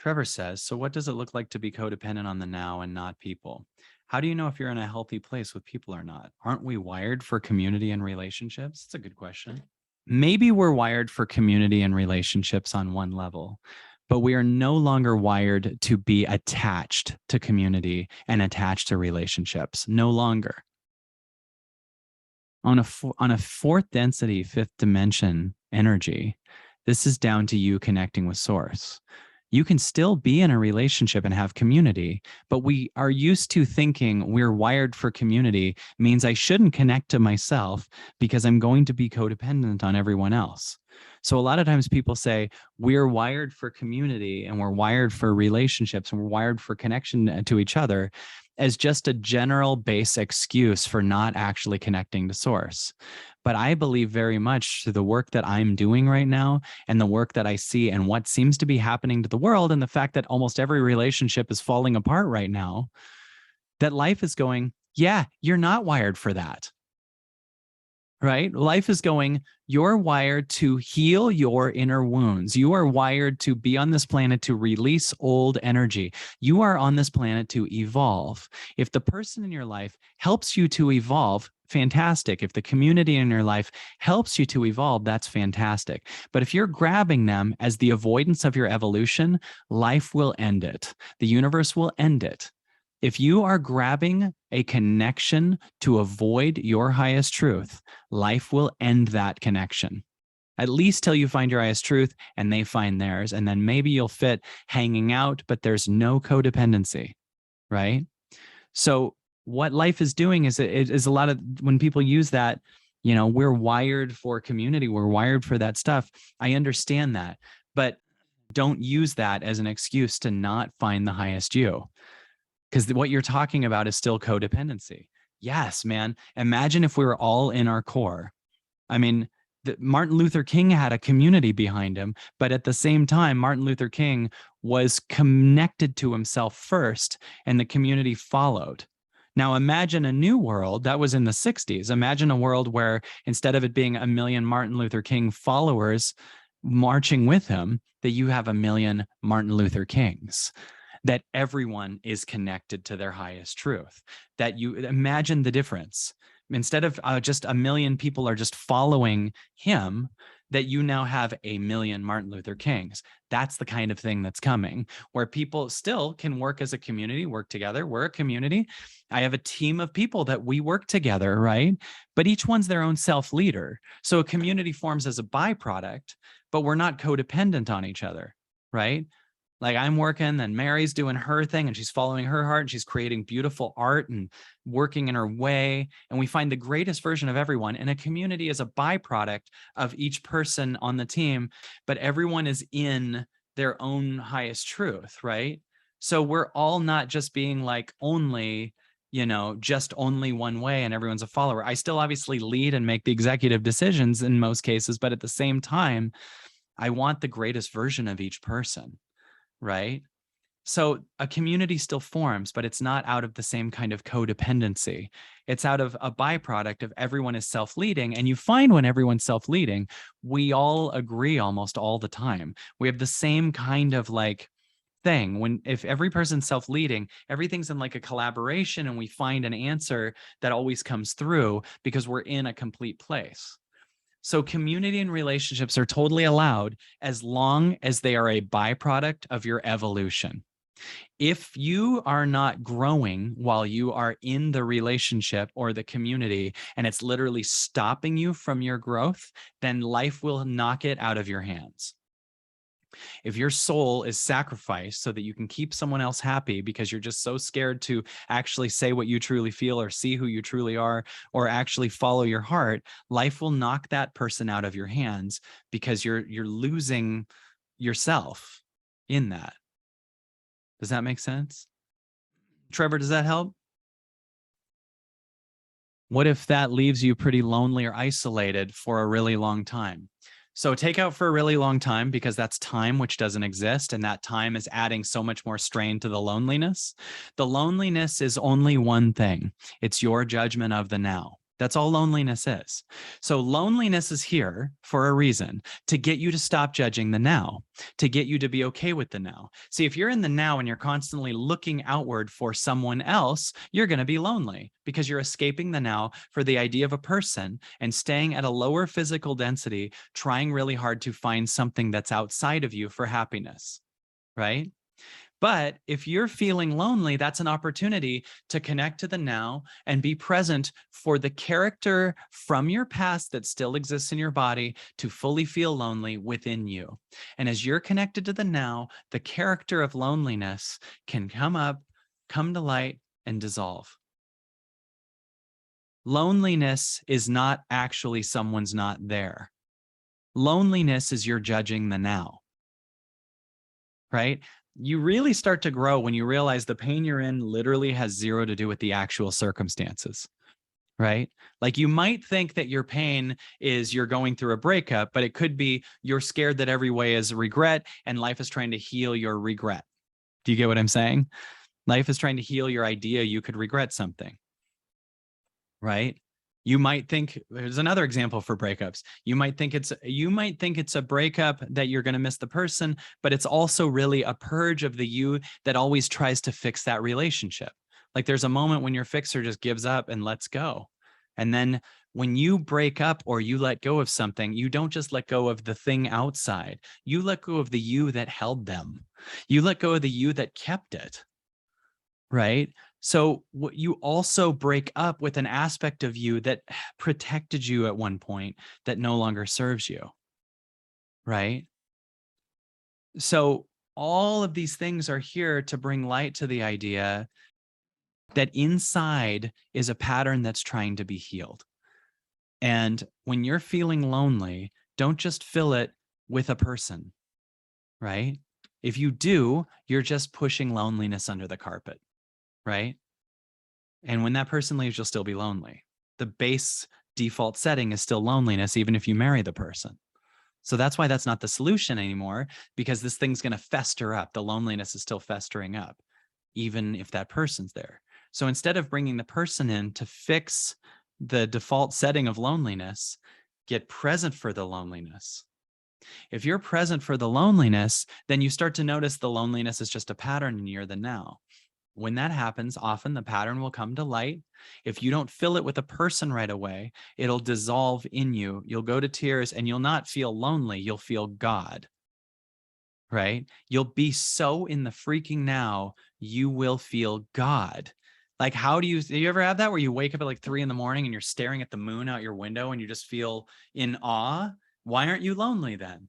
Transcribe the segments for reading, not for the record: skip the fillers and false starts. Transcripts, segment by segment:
Trevor says, so what does it look like to be codependent on the now and not people? How do you know if you're in a healthy place with people or not? Aren't we wired for community and relationships? It's a good question. Maybe we're wired for community and relationships on one level, but we are no longer wired to be attached to community and attached to relationships. No longer. On a fourth density, fifth dimension energy, this is down to you connecting with source. You can still be in a relationship and have community, but we are used to thinking we're wired for community means I shouldn't connect to myself because I'm going to be codependent on everyone else. So a lot of times people say we're wired for community and we're wired for relationships and we're wired for connection to each other as just a general base excuse for not actually connecting to source. But I believe very much through the work that I'm doing right now and the work that I see and what seems to be happening to the world and the fact that almost every relationship is falling apart right now, that life is going, yeah, you're not wired for that. Right? Life is going, you're wired to heal your inner wounds. You are wired to be on this planet to release old energy. You are on this planet to evolve. If the person in your life helps you to evolve, fantastic. If the community in your life helps you to evolve, that's fantastic. But if you're grabbing them as the avoidance of your evolution, life will end it. The universe will end it. If you are grabbing a connection to avoid your highest truth, life will end that connection, at least till you find your highest truth and they find theirs. And then maybe you'll fit hanging out, but there's no codependency, right? So what life is doing is it is a lot of when people use that, we're wired for community, we're wired for that stuff. I understand that, but don't use that as an excuse to not find the highest you. Because what you're talking about is still codependency. Yes, man. Imagine if we were all in our core. I mean, Martin Luther King had a community behind him, but at the same time, Martin Luther King was connected to himself first, and the community followed. Now, imagine a new world that was in the 60s. Imagine a world where instead of it being a million Martin Luther King followers marching with him, that you have a million Martin Luther Kings, that everyone is connected to their highest truth, that you imagine the difference. Instead of just a million people are just following him, that you now have a million Martin Luther Kings. That's the kind of thing that's coming, where people still can work as a community, work together. We're a community. I have a team of people that we work together, right? But each one's their own self-leader. So a community forms as a byproduct, but we're not codependent on each other, right? Like I'm working, then Mary's doing her thing and she's following her heart and she's creating beautiful art and working in her way. And we find the greatest version of everyone. And a community is a byproduct of each person on the team, but everyone is in their own highest truth, right? So we're all not just being like only, just only one way and everyone's a follower. I still obviously lead and make the executive decisions in most cases, but at the same time, I want the greatest version of each person. Right? So a community still forms, but it's not out of the same kind of codependency. It's out of a byproduct of everyone is self-leading. And you find when everyone's self-leading, we all agree almost all the time. We have the same kind of like thing. If every person's self-leading, everything's in like a collaboration and we find an answer that always comes through because we're in a complete place. So community and relationships are totally allowed as long as they are a byproduct of your evolution. If you are not growing while you are in the relationship or the community, and it's literally stopping you from your growth, then life will knock it out of your hands. If your soul is sacrificed so that you can keep someone else happy because you're just so scared to actually say what you truly feel or see who you truly are or actually follow your heart, life will knock that person out of your hands because you're losing yourself in that. Does that make sense? Trevor, does that help? What if that leaves you pretty lonely or isolated for a really long time? So take out for a really long time because that's time which doesn't exist. And that time is adding so much more strain to the loneliness. The loneliness is only one thing. It's your judgment of the now. That's all loneliness is. So loneliness is here for a reason, to get you to stop judging the now, to get you to be okay with the now. See, if you're in the now and you're constantly looking outward for someone else, you're going to be lonely because you're escaping the now for the idea of a person and staying at a lower physical density, trying really hard to find something that's outside of you for happiness, right? But if you're feeling lonely, that's an opportunity to connect to the now and be present for the character from your past that still exists in your body to fully feel lonely within you. And as you're connected to the now, the character of loneliness can come up, come to light, and dissolve. Loneliness is not actually someone's not there. Loneliness is you're judging the now, right? You really start to grow when you realize the pain you're in literally has zero to do with the actual circumstances, right? Like you might think that your pain is you're going through a breakup, but it could be you're scared that every way is regret and life is trying to heal your regret. Do you get what I'm saying? Life is trying to heal your idea you could regret something, right? You might think there's another example for breakups. You might think it's a breakup that you're going to miss the person, but it's also really a purge of the you that always tries to fix that relationship. Like there's a moment when your fixer just gives up and lets go. And then when you break up or you let go of something, you don't just let go of the thing outside. You let go of the you that held them. You let go of the you that kept it. Right? So you also break up with an aspect of you that protected you at one point that no longer serves you. Right? So all of these things are here to bring light to the idea that inside is a pattern that's trying to be healed. And when you're feeling lonely, don't just fill it with a person, right? If you do, you're just pushing loneliness under the carpet, right? And when that person leaves, you'll still be lonely. The base default setting is still loneliness, even if you marry the person. So that's why that's not the solution anymore, because this thing's going to fester up. The loneliness is still festering up, even if that person's there. So instead of bringing the person in to fix the default setting of loneliness, get present for the loneliness. If you're present for the loneliness, then you start to notice the loneliness is just a pattern and you're the now. When that happens, often the pattern will come to light. If you don't fill it with a person right away, it'll dissolve in you. You'll go to tears and you'll not feel lonely. You'll feel God, right? You'll be so in the freaking now, you will feel God. Like, do you ever have that where you wake up at like 3 a.m. and you're staring at the moon out your window and you just feel in awe? Why aren't you lonely then?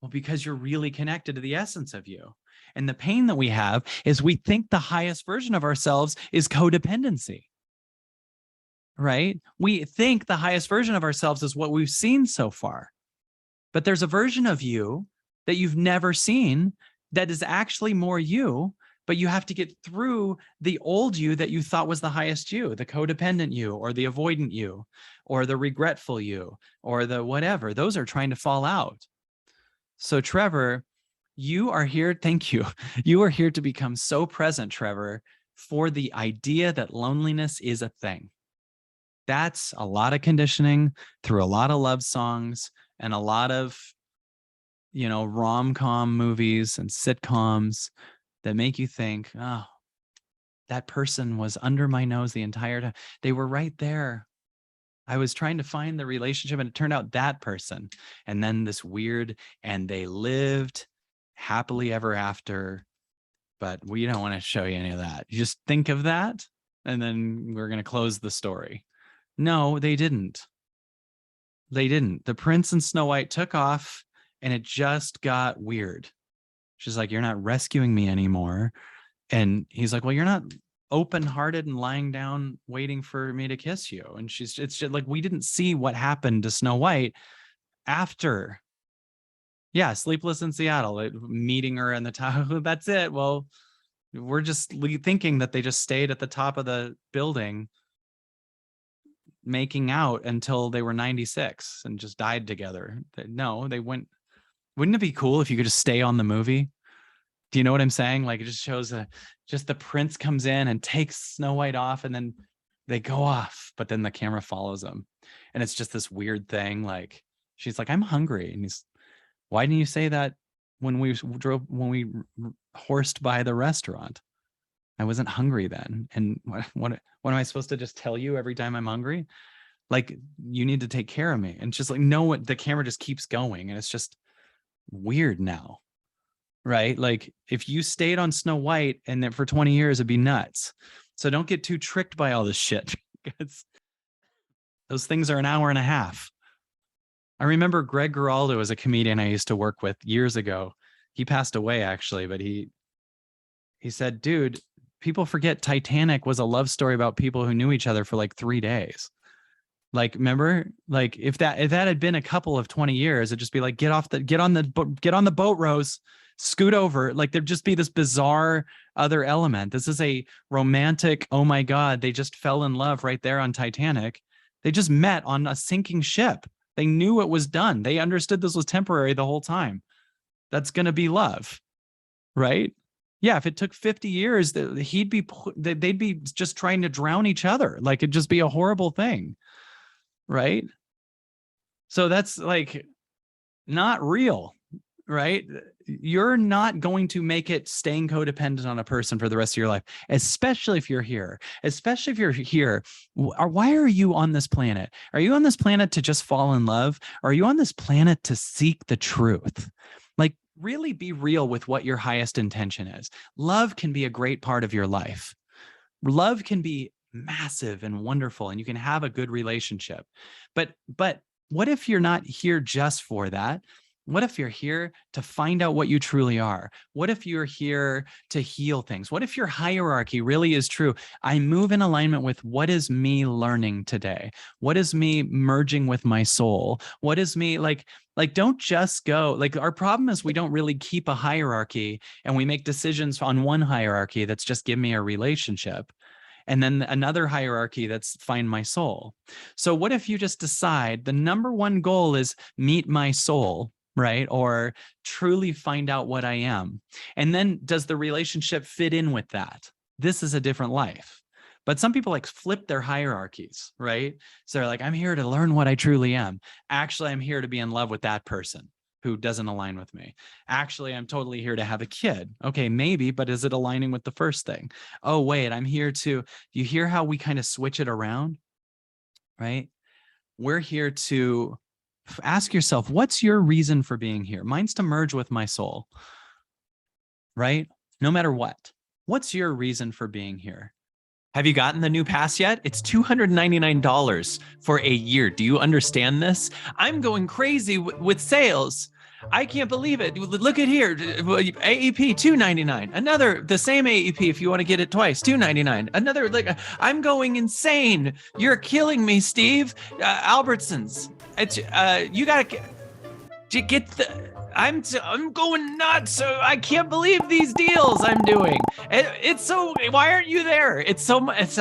Well, because you're really connected to the essence of you. And the pain that we have is we think the highest version of ourselves is codependency, right? We think the highest version of ourselves is what we've seen so far. But there's a version of you that you've never seen that is actually more you, but you have to get through the old you that you thought was the highest you, the codependent you, or the avoidant you, or the regretful you, or the whatever. Those are trying to fall out. So Trevor, you are here. Thank you. You are here to become so present, Trevor, for the idea that loneliness is a thing. That's a lot of conditioning through a lot of love songs and a lot of, rom-com movies and sitcoms that make you think, oh, that person was under my nose the entire time. They were right there. I was trying to find the relationship and it turned out that person. And then this weird, and they lived happily ever after, but we don't want to show you any of that. You just think of that and then we're going to close the story. No, they didn't. They didn't. The prince and Snow White took off and it just got weird. She's like, you're not rescuing me anymore. And he's like, well, you're not open-hearted and lying down waiting for me to kiss you. And it's just like, we didn't see what happened to Snow White after. Yeah, Sleepless in Seattle, meeting her in the top. That's it. Well, we're just thinking that they just stayed at the top of the building making out until they were 96 and just died together. No, they went. Wouldn't it be cool if you could just stay on the movie? Do you know what I'm saying? Like it just shows just the prince comes in and takes Snow White off and then they go off, but then the camera follows them. And it's just this weird thing. Like, she's like, I'm hungry. And he's, why didn't you say that when we horsed by the restaurant? I wasn't hungry then. And what am I supposed to just tell you every time I'm hungry? Like, you need to take care of me. And just like, no, the camera just keeps going. And it's just weird now. Right? Like, if you stayed on Snow White and then for 20 years, it'd be nuts. So don't get too tricked by all this shit, because those things are an hour and a half. I remember Greg Giraldo was a comedian I used to work with years ago. He passed away actually, but he said, dude, people forget Titanic was a love story about people who knew each other for like 3 days. Like, remember, like if that had been a couple of 20 years, it'd just be like, get on the boat, Rose, scoot over. Like, there'd just be this bizarre other element. This is a romantic, oh my God, they just fell in love right there on Titanic. They just met on a sinking ship. They knew it was done. They understood this was temporary the whole time. That's going to be love, right? Yeah, if it took 50 years, they'd be just trying to drown each other. Like, it'd just be a horrible thing, right? So that's like not real, right? You're not going to make it staying codependent on a person for the rest of your life, especially if you're here. Especially if you're here. Why are you on this planet? Are you on this planet to just fall in love? Or are you on this planet to seek the truth? Like, really be real with what your highest intention is. Love can be a great part of your life. Love can be massive and wonderful, and you can have a good relationship. But what if you're not here just for that? What if you're here to find out what you truly are? What if you're here to heal things? What if your hierarchy really is true? I move in alignment with what is me learning today? What is me merging with my soul? What is me like, don't just go, like, our problem is we don't really keep a hierarchy, and we make decisions on one hierarchy that's just give me a relationship. And then another hierarchy that's find my soul. So what if you just decide the number one goal is meet my soul, right? Or truly find out what I am. And then does the relationship fit in with that? This is a different life. But some people like flip their hierarchies, right? So they're like, I'm here to learn what I truly am. Actually, I'm here to be in love with that person who doesn't align with me. Actually, I'm totally here to have a kid. Okay, maybe, but is it aligning with the first thing? Oh, wait, I'm here to, you hear how we kind of switch it around, right? We're here to ask yourself, what's your reason for being here? Mine's to merge with my soul, right? No matter what. What's your reason for being here? Have you gotten the new pass yet? It's $299 for a year. Do you understand this? I'm going crazy with sales. I can't believe it. Look at here. AEP $299. Another, the same AEP if you want to get it twice, $299. Another, like, I'm going insane. You're killing me, Steve. Albertsons. It's you gotta get the. I'm going nuts. I can't believe these deals I'm doing. It's so. Why aren't you there? It's so. It's